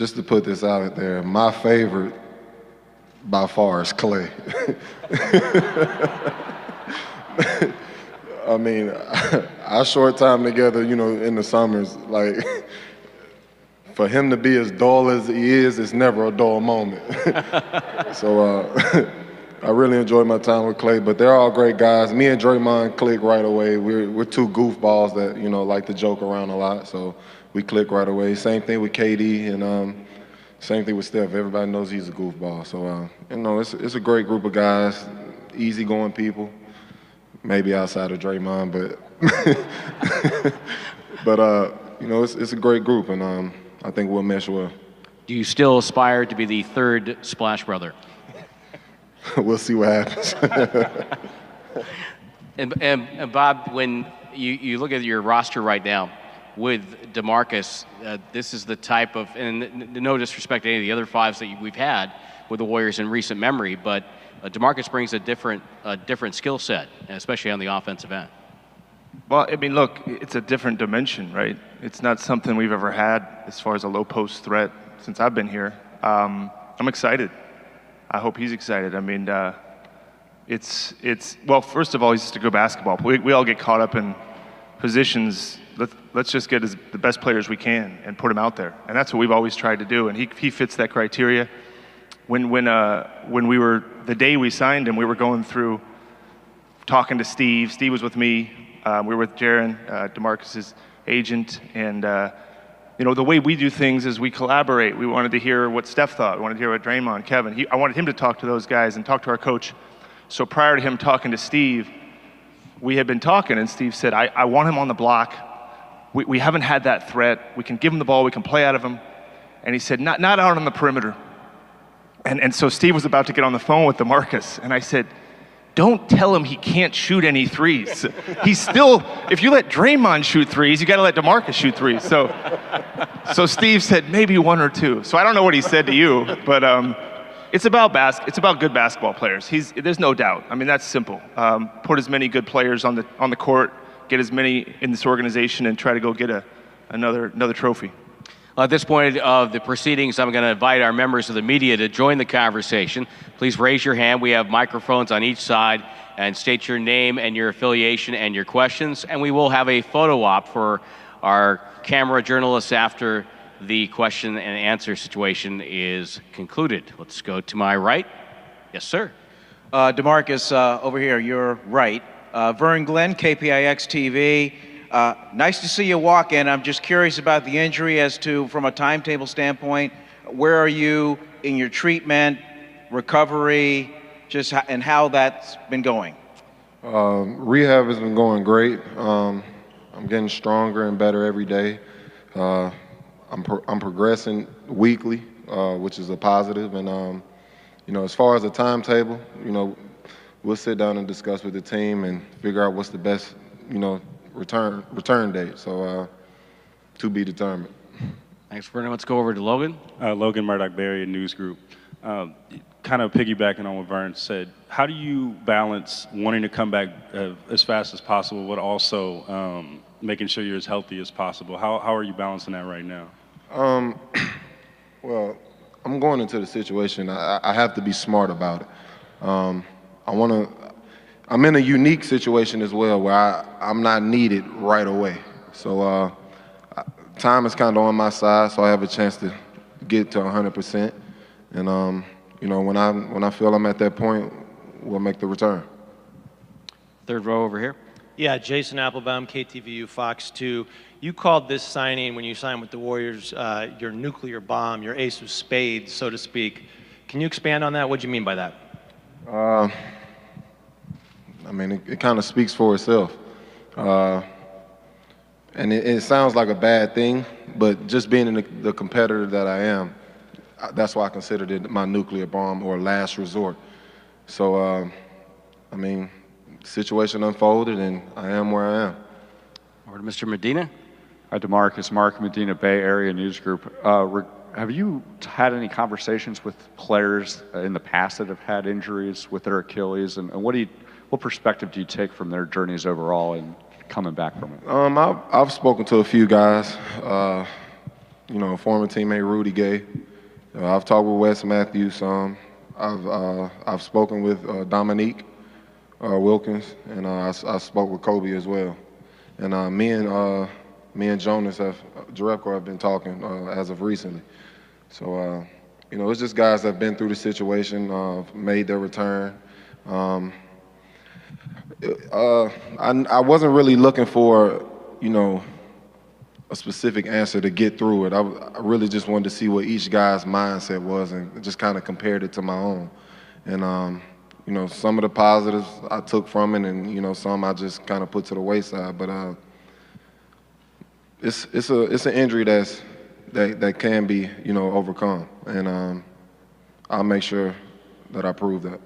just to put this out there, my favorite by far is Klay. I mean, our short time together, you know, in the summers, like, for him to be as dull as he is, it's never a dull moment. So I really enjoyed my time with Klay, but they're all great guys. Me and Draymond click right away. We're two goofballs that, you know, like to joke around a lot, so we click right away. Same thing with KD, and same thing with Steph. Everybody knows he's a goofball. So, you know, it's a great group of guys, easygoing people. Maybe outside of Draymond, but you know, it's a great group, and I think we'll mesh well. Do you still aspire to be the third Splash Brother? We'll see what happens. and Bob, when you look at your roster right now with DeMarcus, this is the type of, and no disrespect to any of the other fives that we've had with the Warriors in recent memory, but DeMarcus brings a different skill set, especially on the offensive end. Well, I mean, look, it's a different dimension, right? It's not something we've ever had as far as a low post threat since I've been here. I'm excited. I hope he's excited. I mean, well, first of all, he's just a good basketball. We all get caught up in positions. Let's just get the best players we can and put them out there. And that's what we've always tried to do. And he fits that criteria. When we were, the day we signed him, we were going through talking to Steve. Steve was with me. We were with Jaren, DeMarcus's agent, and you know, the way we do things is we collaborate. We wanted to hear what Steph thought. We wanted to hear what Draymond, Kevin. I wanted him to talk to those guys and talk to our coach. So prior to him talking to Steve, we had been talking, and Steve said, I want him on the block. We haven't had that threat. We can give him the ball. We can play out of him. And he said, not out on the perimeter. And so Steve was about to get on the phone with DeMarcus, and I said, don't tell him he can't shoot any threes. He's still, if you let Draymond shoot threes, you got to let DeMarcus shoot threes. So Steve said maybe one or two. So I don't know what he said to you, but it's about good basketball players. There's no doubt. I mean, that's simple. Put as many good players on the court, get as many in this organization, and try to go get another trophy. At this point of the proceedings, I'm going to invite our members of the media to join the conversation. Please raise your hand. We have microphones on each side, and state your name and your affiliation and your questions. And we will have a photo op for our camera journalists after the question and answer situation is concluded. Let's go to my right. Yes, sir. DeMarcus, over here, you're right. Vern Glenn, KPIX TV. Nice to see you walk in. I'm just curious about the injury as to, from a timetable standpoint, where are you in your treatment, recovery, and how that's been going? Rehab has been going great. I'm getting stronger and better every day. I'm progressing weekly, which is a positive. And you know, as far as the timetable, you know, we'll sit down and discuss with the team and figure out what's the best, you know, return date. So to be determined. Thanks, Vernon. Let's go over to Logan. Logan Murdoch-Berry, News Group. Kind of piggybacking on what Vern said, how do you balance wanting to come back as fast as possible, but also making sure you're as healthy as possible? How are you balancing that right now? Well, I'm going into the situation. I have to be smart about it. I'm in a unique situation as well where I'm not needed right away. So time is kind of on my side, so I have a chance to get to 100%. And you know, when I feel I'm at that point, we'll make the return. Third row over here. Yeah, Jason Applebaum, KTVU, Fox 2. You called this signing, when you signed with the Warriors, your nuclear bomb, your ace of spades, so to speak. Can you expand on that? What do you mean by that? I mean, it kind of speaks for itself. And it sounds like a bad thing, but just being the competitor that I am, that's why I considered it my nuclear bomb or last resort. So, I mean, situation unfolded, and I am where I am. Over to Mr. Medina. Hi, DeMarcus. Mark Medina, Bay Area News Group. Have you had any conversations with players in the past that have had injuries with their Achilles, and what perspective do you take from their journeys overall and coming back from it? I've spoken to a few guys. former teammate Rudy Gay. I've talked with Wes Matthews some. I've spoken with Dominique Wilkins, and I spoke with Kobe as well. And me and Jonas Jerebko have been talking as of recently. So it's just guys that have been through the situation, made their return. I wasn't really looking for a specific answer to get through it. I really just wanted to see what each guy's mindset was and just kind of compared it to my own. And, some of the positives I took from it and, some I just kind of put to the wayside. But it's an injury that can be, overcome. And I'll make sure that I prove that.